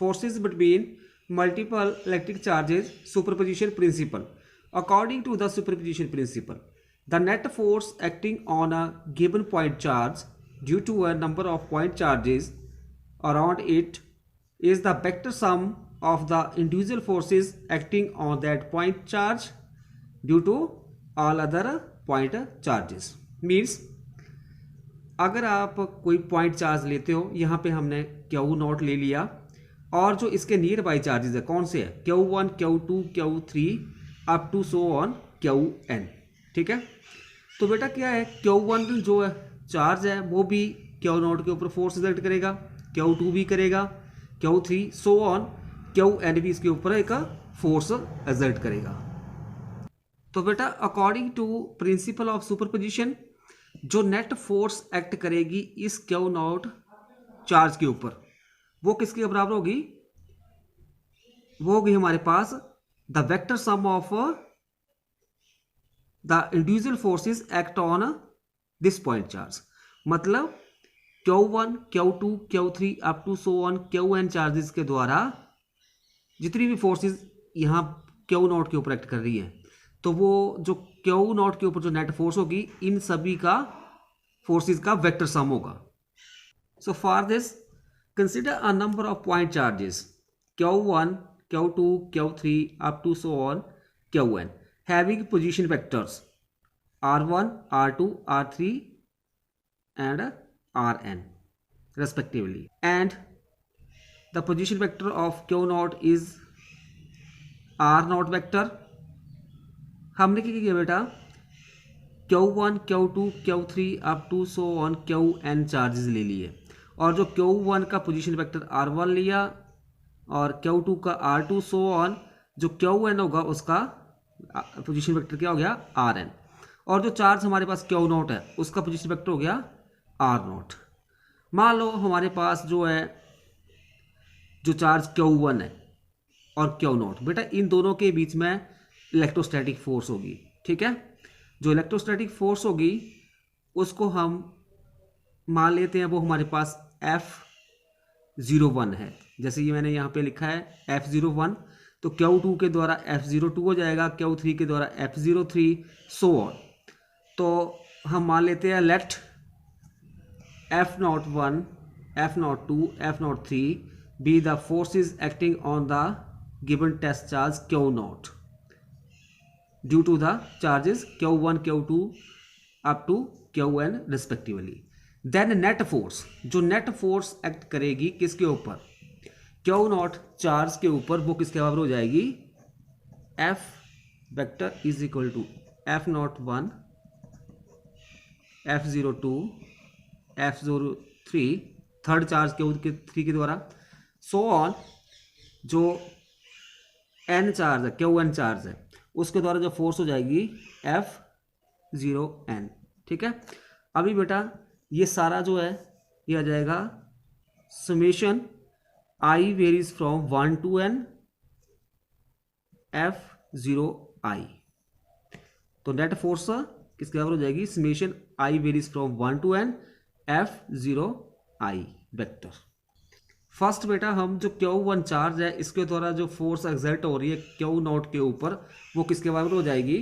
forces between multiple electric charges, superposition principle. According to the superposition principle, the net force acting on a given point charge due to a number of point charges around it is the vector sum of the individual forces acting on that point charge due to all other point charges. Means अगर आप कोई point charge लेते हो, यहाँ पे हमने Q not ले लिया और जो इसके नियर बाई चार्जेस है कौन से है, Q1, Q2, Q3 up to so on Qn. ठीक है, तो बेटा क्या है, Q1 जो है चार्ज है वो भी Q नॉट के ऊपर फोर्स एक्सर्ट करेगा, Q2 भी करेगा, Q3 सो ऑन Qn भी इसके ऊपर एक फोर्स एक्सर्ट करेगा. तो बेटा according to principle of superposition जो नेट फोर्स एक्ट करेगी इस Q नॉट चार्ज के ऊपर वो किसके बराबर होगी, वो होगी हमारे पास the vector sum of the individual forces act on this point charge. मतलब Q1, Q2, Q3 up to so on Qn charges के द्वारा जितनी भी फोर्सेस यहाँ Q नॉट के ऊपर एक्ट कर रही है तो वो जो Q नॉट के ऊपर जो नेट फोर्स होगी इन सभी का फोर्सेस का वेक्टर सम होगा. So for this consider a number of point charges Q1, Q2, Q3 up to so on Qn having position vectors R1, R2, R3 and Rn respectively, and the position vector of Q naught is R naught vector. हमने क्या किया बेटा, Q1, Q2, Q3 up to so on Qn charges ले लिए और जो Q1 का position vector R1 लिया और Q2 का R2 सो ऑन जो Qn होगा उसका पोजीशन वेक्टर क्या हो गया Rn, और जो चार्ज हमारे पास Q नॉट है उसका पोजीशन वेक्टर हो गया R नॉट. मान लो हमारे पास जो है जो चार्ज Q1 है और Q नॉट, बेटा इन दोनों के बीच में इलेक्ट्रोस्टैटिक फोर्स होगी. ठीक है, जो इलेक्ट्रोस्टैटिक फोर्स होगी उसको हम मान लेते हैं वो हमारे पास F01 है. जैसे ये मैंने यहाँ पे लिखा है F01, तो Q2 के द्वारा F02 हो जाएगा, Q3 के द्वारा F03 सो ऑन. तो हम मान लेते हैं late F01, F02, F03 be the forces acting on the given test charge Q naught due to the charges Q1, Q2 up to Qn respectively. Then net force, जो net force act करेगी किसके ऊपर, Q not charge के ऊपर, वो किसके बराबर हो जाएगी F vector is equal to F01, F02, F03 third charge Q3 के द्वारा सो ऑन जो N चार्ज है Qn चार्ज है उसके द्वारा जो फोर्स हो जाएगी F0n. ठीक है, अभी बेटा ये सारा जो है ये आ जाएगा summation I varies from 1 to n F0i. तो नेट फोर्स किसके बराबर हो जाएगी, summation I varies from 1 to n F0i vector. First बेटा हम जो Q1 चार्ज है इसके द्वारा जो फोर्स एक्सर्ट हो रही है Q नॉट के ऊपर वो किसके बराबर हो जाएगी,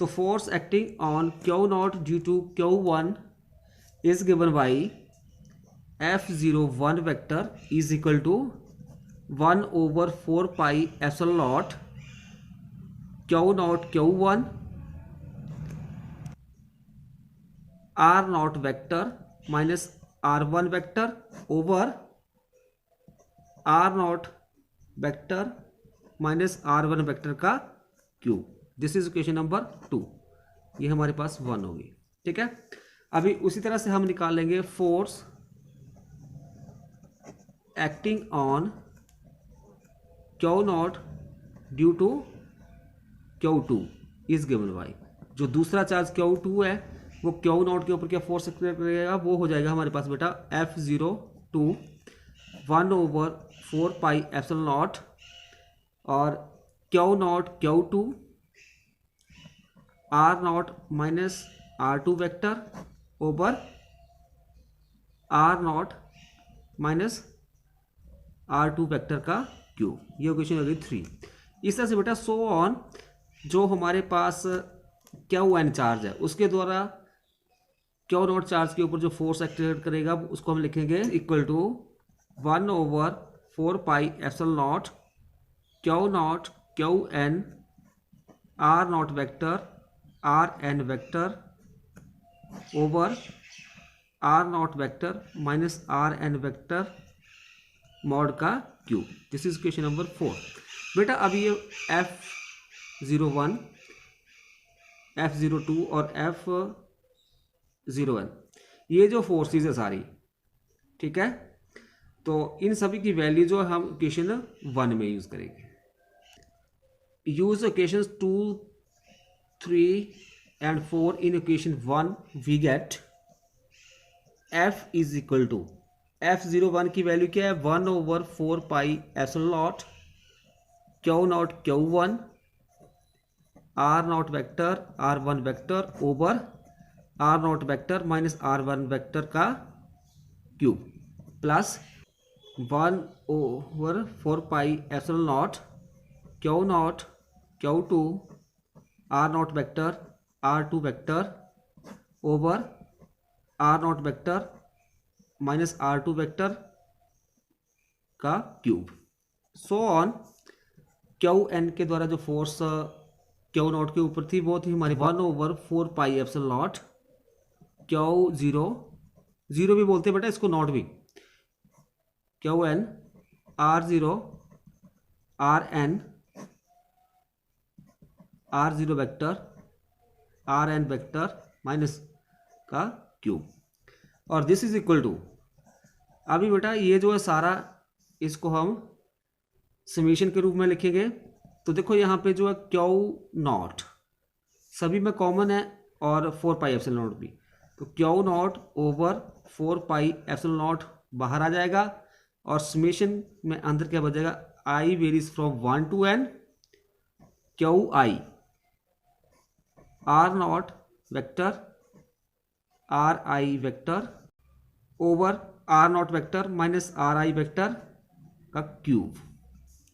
तो force acting on Q not due to Q1 is given by F01 vector is equal to 1/4 pi epsilon not Q not Q1 R not vector minus R1 vector over R not vector minus R1 vector का cube. This is equation number 2. ये हमारे पास 1 होगी. ठीक है, अभी उसी तरह से हम निकाल लेंगे force acting on Q not due to Q2 is given by, जो दूसरा चार्ज Q2 है वो Q नॉट के ऊपर क्या फोर्स एक्ट करेगा, वो हो जाएगा हमारे पास बेटा F02 1/4 पाई एप्सिलॉन नॉट और Q not Q2 R not minus R2 vector over R not minus R2 vector का क्यूब। ये इक्वेशन हो गई 3। इस तरह से बेटा सो ऑन जो हमारे पास क्यू एन चार्ज है उसके द्वारा क्यू नॉट चार्ज के ऊपर जो फोर्स एक्टिवेट करेगा उसको हम लिखेंगे equal to 1/4πε0 Q not Q N R not vector R N vector over R not vector minus R N vector mod का cube. This is question number 4। बेटा अब ये F01 F02 और F01 ये जो फोर्सेस है सारी, ठीक है, तो इन सभी की वैल्यू जो हम इक्वेशन 1 में यूज करेंगे। Use equations 2, 3 and 4 in equation 1 we get F is equal to F01 की वैल्यू क्या है 1/4πε0 Q not Q1 R not vector R1 vector over R not vector minus R1 vector का cube plus 1/4πε0 Q not Q2 R not vector R2 vector over R not vector minus R2 vector का cube. So on Q N के द्वारा जो force Q not के ऊपर थी वो थी हमारी 1/4πε0 क्यू जीरो भी बोलते हैं बेटा इसको, नॉट भी, Q N R0 R0 vector R N vector minus का क्यूब। और दिस इज इक्वल टू, अभी बेटा ये जो है सारा इसको हम समीशन के रूप में लिखेंगे। तो देखो यहाँ पे जो है क्यू नॉट सभी में कॉमन है और 4πε0 भी, तो क्यू नॉट ओवर 4πε0 बाहर आ जाएगा और समीशन में अंदर क्या बचेगा I varies from 1 to n Q I R not vector R I vector over R not vector minus R I vector का क्यूब।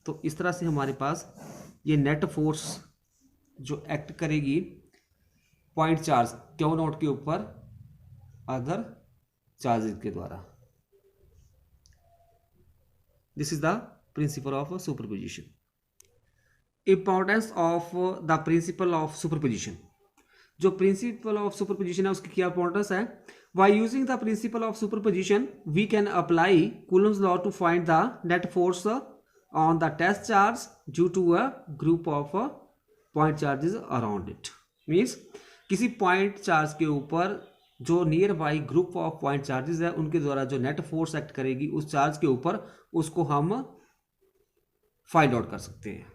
तो इस तरह से हमारे पास ये नेट फोर्स जो एक्ट करेगी पॉइंट चार्ज क्यू नॉट के ऊपर अदर चार्जेस के द्वारा। This is the principle of superposition. Importance of the principle of superposition, जो प्रिंसिपल ऑफ सुपरपोजिशन है उसकी क्या इंपॉर्टेंस है। By using the principle of superposition we can apply Coulomb's law to find the net force on the test charge due to a group of point charges around it. Means किसी point charge के ऊपर जो nearby group of point charges है उनके द्वारा जो net force act करेगी उस चार्ज के ऊपर, उसको हम फाइंड आउट कर सकते हैं।